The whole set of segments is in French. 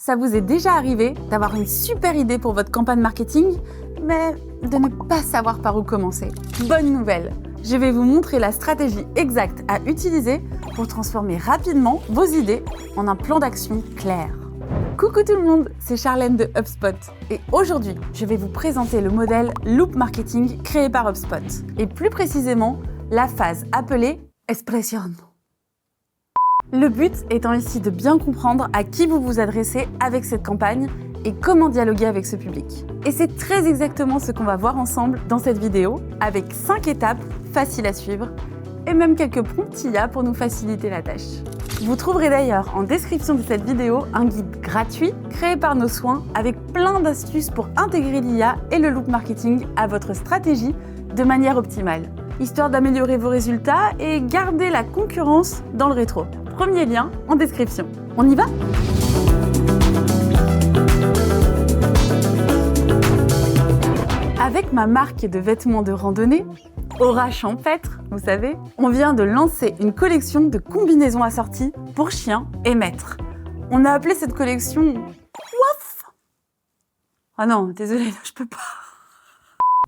Ça vous est déjà arrivé d'avoir une super idée pour votre campagne marketing, mais de ne pas savoir par où commencer? Bonne nouvelle! Je vais vous montrer la stratégie exacte à utiliser pour transformer rapidement vos idées en un plan d'action clair. Coucou tout le monde, c'est Charlène de HubSpot et aujourd'hui, je vais vous présenter le modèle Loop Marketing créé par HubSpot et plus précisément la phase appelée Expression. Le but étant ici de bien comprendre à qui vous vous adressez avec cette campagne et comment dialoguer avec ce public. Et c'est très exactement ce qu'on va voir ensemble dans cette vidéo, avec 5 étapes faciles à suivre et même quelques prompts IA pour nous faciliter la tâche. Vous trouverez d'ailleurs en description de cette vidéo un guide gratuit créé par nos soins avec plein d'astuces pour intégrer l'IA et le loop marketing à votre stratégie de manière optimale, histoire d'améliorer vos résultats et garder la concurrence dans le rétro. Premier lien en description. On y va ? Avec ma marque de vêtements de randonnée, Aura Champêtre, vous savez, on vient de lancer une collection de combinaisons assorties pour chiens et maîtres. On a appelé cette collection Waf. Ah non, désolée, je peux pas.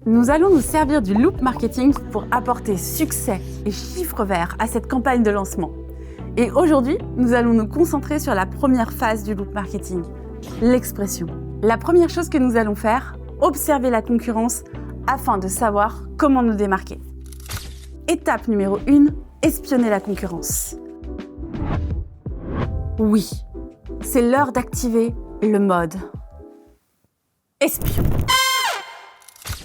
Nous allons nous servir du loop marketing pour apporter succès et chiffres verts à cette campagne de lancement. Et aujourd'hui, nous allons nous concentrer sur la première phase du loop marketing, l'expression. La première chose que nous allons faire, observer la concurrence afin de savoir comment nous démarquer. Étape numéro 1, espionner la concurrence. Oui, c'est l'heure d'activer le mode espion.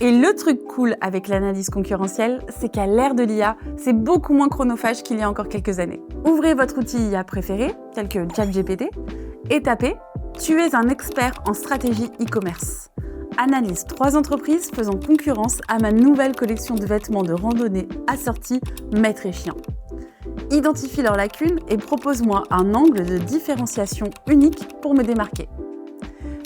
Et le truc cool avec l'analyse concurrentielle, c'est qu'à l'ère de l'IA, c'est beaucoup moins chronophage qu'il y a encore quelques années. Ouvrez votre outil IA préféré, tel que ChatGPT, et tapez « Tu es un expert en stratégie e-commerce ». Analyse 3 entreprises faisant concurrence à ma nouvelle collection de vêtements de randonnée assortis maîtres et chiens. Identifie leurs lacunes et propose-moi un angle de différenciation unique pour me démarquer.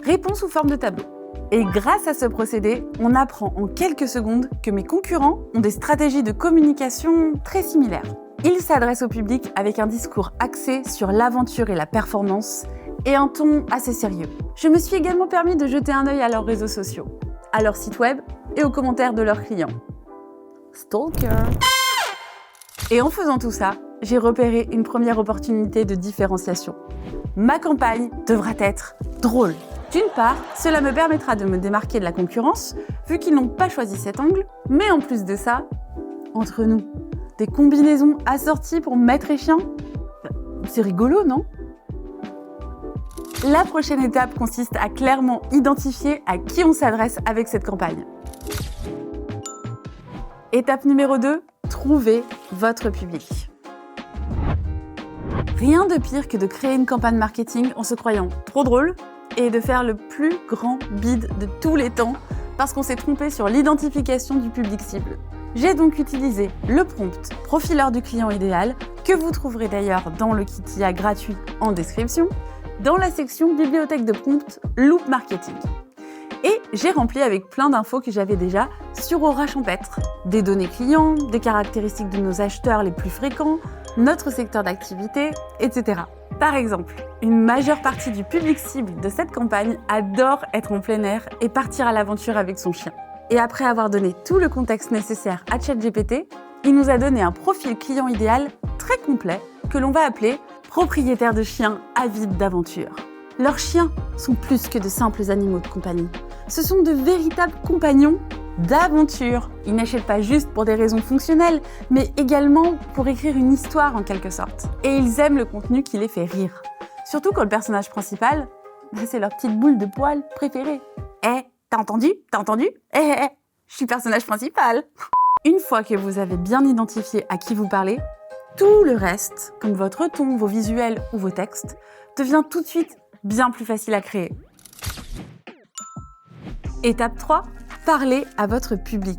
Réponds sous forme de tableau. Et grâce à ce procédé, on apprend en quelques secondes que mes concurrents ont des stratégies de communication très similaires. Ils s'adressent au public avec un discours axé sur l'aventure et la performance et un ton assez sérieux. Je me suis également permis de jeter un œil à leurs réseaux sociaux, à leur site web et aux commentaires de leurs clients. Stalker. Et en faisant tout ça, j'ai repéré une première opportunité de différenciation. Ma campagne devra être drôle. D'une part, cela me permettra de me démarquer de la concurrence, vu qu'ils n'ont pas choisi cet angle, mais en plus de ça, entre nous, des combinaisons assorties pour maîtres et chiens, c'est rigolo, non ? La prochaine étape consiste à clairement identifier à qui on s'adresse avec cette campagne. Étape numéro 2, trouver votre public. Rien de pire que de créer une campagne marketing en se croyant trop drôle et de faire le plus grand bid de tous les temps parce qu'on s'est trompé sur l'identification du public cible. J'ai donc utilisé le prompt profileur du client idéal, que vous trouverez d'ailleurs dans le kit IA gratuit en description, dans la section bibliothèque de prompts Loop Marketing. Et j'ai rempli avec plein d'infos que j'avais déjà sur Aura Champêtre, des données clients, des caractéristiques de nos acheteurs les plus fréquents, notre secteur d'activité, etc. Par exemple, une majeure partie du public cible de cette campagne adore être en plein air et partir à l'aventure avec son chien. Et après avoir donné tout le contexte nécessaire à ChatGPT, il nous a donné un profil client idéal très complet que l'on va appeler propriétaire de chiens avides d'aventure. Leurs chiens sont plus que de simples animaux de compagnie. Ce sont de véritables compagnons d'aventure. Ils n'achètent pas juste pour des raisons fonctionnelles, mais également pour écrire une histoire en quelque sorte. Et ils aiment le contenu qui les fait rire. Surtout quand le personnage principal, c'est leur petite boule de poils préférée. Eh, t'as entendu ? T'as entendu ? Je suis personnage principal. Une fois que vous avez bien identifié à qui vous parlez, tout le reste, comme votre ton, vos visuels ou vos textes, devient tout de suite bien plus facile à créer. Étape 3, parlez à votre public.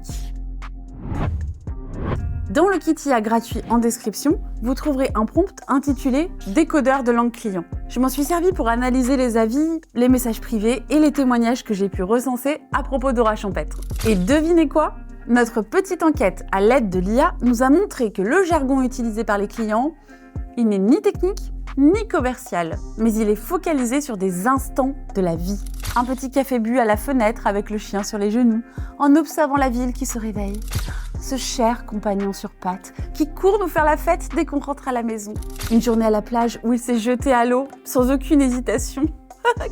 Dans le kit IA gratuit en description, vous trouverez un prompt intitulé « Décodeur de langue client ». Je m'en suis servi pour analyser les avis, les messages privés et les témoignages que j'ai pu recenser à propos d'Aura Champêtre. Et devinez quoi ? Notre petite enquête à l'aide de l'IA nous a montré que le jargon utilisé par les clients Il n'est ni technique, ni commercial, mais il est focalisé sur des instants de la vie. Un petit café bu à la fenêtre avec le chien sur les genoux, en observant la ville qui se réveille. Ce cher compagnon sur pattes qui court nous faire la fête dès qu'on rentre à la maison. Une journée à la plage où il s'est jeté à l'eau sans aucune hésitation.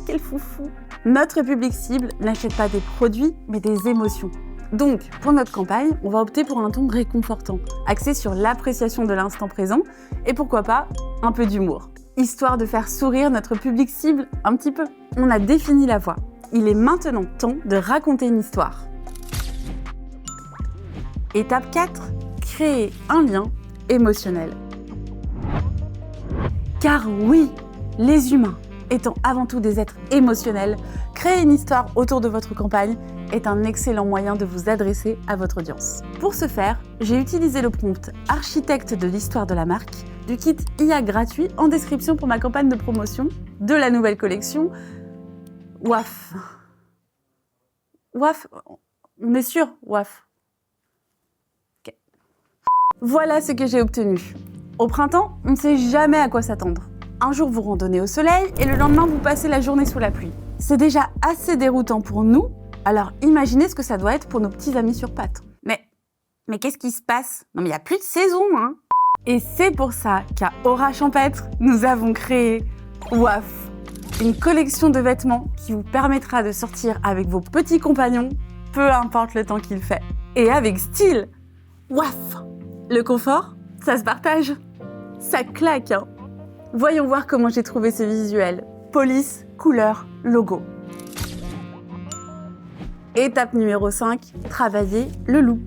Quel foufou! Notre public cible n'achète pas des produits, mais des émotions. Donc, pour notre campagne, on va opter pour un ton réconfortant, axé sur l'appréciation de l'instant présent et pourquoi pas un peu d'humour, histoire de faire sourire notre public cible un petit peu. On a défini la voie. Il est maintenant temps de raconter une histoire. Étape 4, créer un lien émotionnel. Car oui, les humains, étant avant tout des êtres émotionnels, créer une histoire autour de votre campagne est un excellent moyen de vous adresser à votre audience. Pour ce faire, j'ai utilisé le prompt architecte de l'histoire de la marque du kit IA gratuit en description pour ma campagne de promotion de la nouvelle collection WAF. WAF, on est sûr, WAF. Okay. Voilà ce que j'ai obtenu. Au printemps, on ne sait jamais à quoi s'attendre. Un jour, vous randonnez au soleil et le lendemain, vous passez la journée sous la pluie. C'est déjà assez déroutant pour nous, alors imaginez ce que ça doit être pour nos petits amis sur pattes. Mais qu'est-ce qui se passe? Non mais il n'y a plus de saison, hein. Et c'est pour ça qu'à Aura Champêtre, nous avons créé WAF, une collection de vêtements qui vous permettra de sortir avec vos petits compagnons, peu importe le temps qu'il fait. Et avec style. WAF. Le confort, ça se partage. Ça claque, hein. Voyons voir comment j'ai trouvé ce visuel. Police, couleur, logo. Étape numéro 5, travailler le look.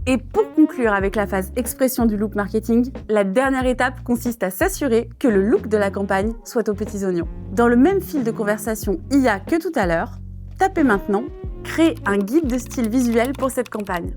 Et pour conclure avec la phase expression du look marketing, la dernière étape consiste à s'assurer que le look de la campagne soit aux petits oignons. Dans le même fil de conversation IA que tout à l'heure, tapez maintenant « Créer un guide de style visuel pour cette campagne ».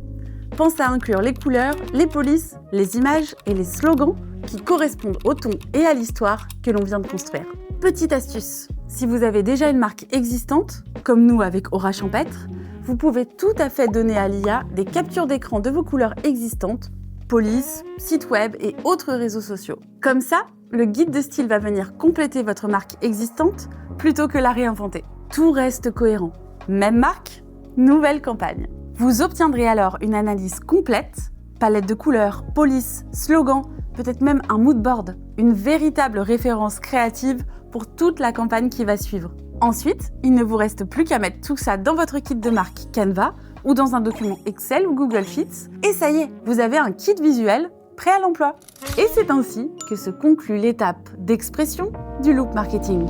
Pense à inclure les couleurs, les polices, les images et les slogans qui correspondent au ton et à l'histoire que l'on vient de construire. Petite astuce, si vous avez déjà une marque existante, comme nous avec Aura Champêtre, vous pouvez tout à fait donner à l'IA des captures d'écran de vos couleurs existantes, police, site web et autres réseaux sociaux. Comme ça, le guide de style va venir compléter votre marque existante plutôt que la réinventer. Tout reste cohérent. Même marque, nouvelle campagne. Vous obtiendrez alors une analyse complète, palette de couleurs, police, slogan, peut-être même un mood board, une véritable référence créative pour toute la campagne qui va suivre. Ensuite, il ne vous reste plus qu'à mettre tout ça dans votre kit de marque Canva ou dans un document Excel ou Google Sheets, et ça y est, vous avez un kit visuel prêt à l'emploi. Et c'est ainsi que se conclut l'étape d'expression du look marketing.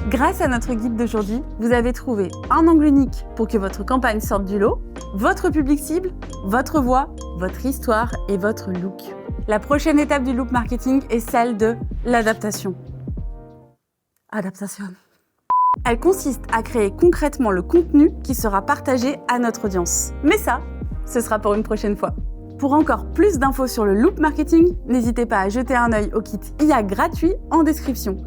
Grâce à notre guide d'aujourd'hui, vous avez trouvé un angle unique pour que votre campagne sorte du lot, votre public cible, votre voix, votre histoire et votre look. La prochaine étape du look marketing est celle de l'adaptation. Adaptation. Elle consiste à créer concrètement le contenu qui sera partagé à notre audience. Mais ça, ce sera pour une prochaine fois. Pour encore plus d'infos sur le look marketing, n'hésitez pas à jeter un œil au kit IA gratuit en description.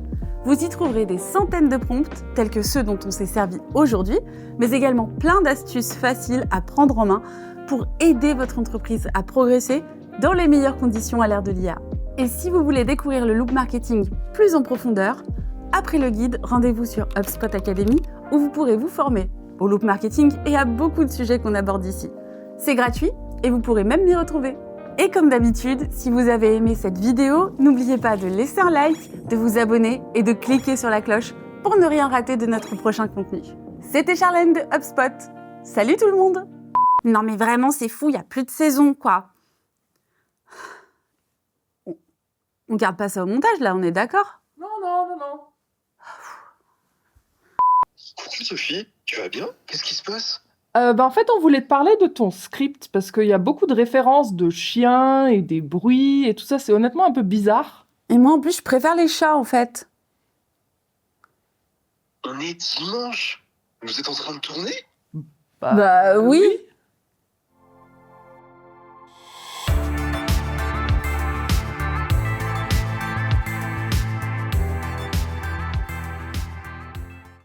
Vous y trouverez des centaines de prompts, tels que ceux dont on s'est servi aujourd'hui, mais également plein d'astuces faciles à prendre en main pour aider votre entreprise à progresser dans les meilleures conditions à l'ère de l'IA. Et si vous voulez découvrir le look marketing plus en profondeur, après le guide, rendez-vous sur HubSpot Academy où vous pourrez vous former au look marketing et à beaucoup de sujets qu'on aborde ici. C'est gratuit et vous pourrez même m'y retrouver. Et comme d'habitude, si vous avez aimé cette vidéo, n'oubliez pas de laisser un like, de vous abonner et de cliquer sur la cloche pour ne rien rater de notre prochain contenu. C'était Charlène de HubSpot. Salut tout le monde! Non mais vraiment, c'est fou, il n'y a plus de saison, quoi. On garde pas ça au montage, là, on est d'accord? Non. Coucou Sophie, tu vas bien? Qu'est-ce qui se passe? En fait, on voulait te parler de ton script parce qu'il y a beaucoup de références de chiens et des bruits et tout ça. C'est honnêtement un peu bizarre. Et moi, en plus, je préfère les chats, en fait. On est dimanche. Vous êtes en train de tourner? Bah oui.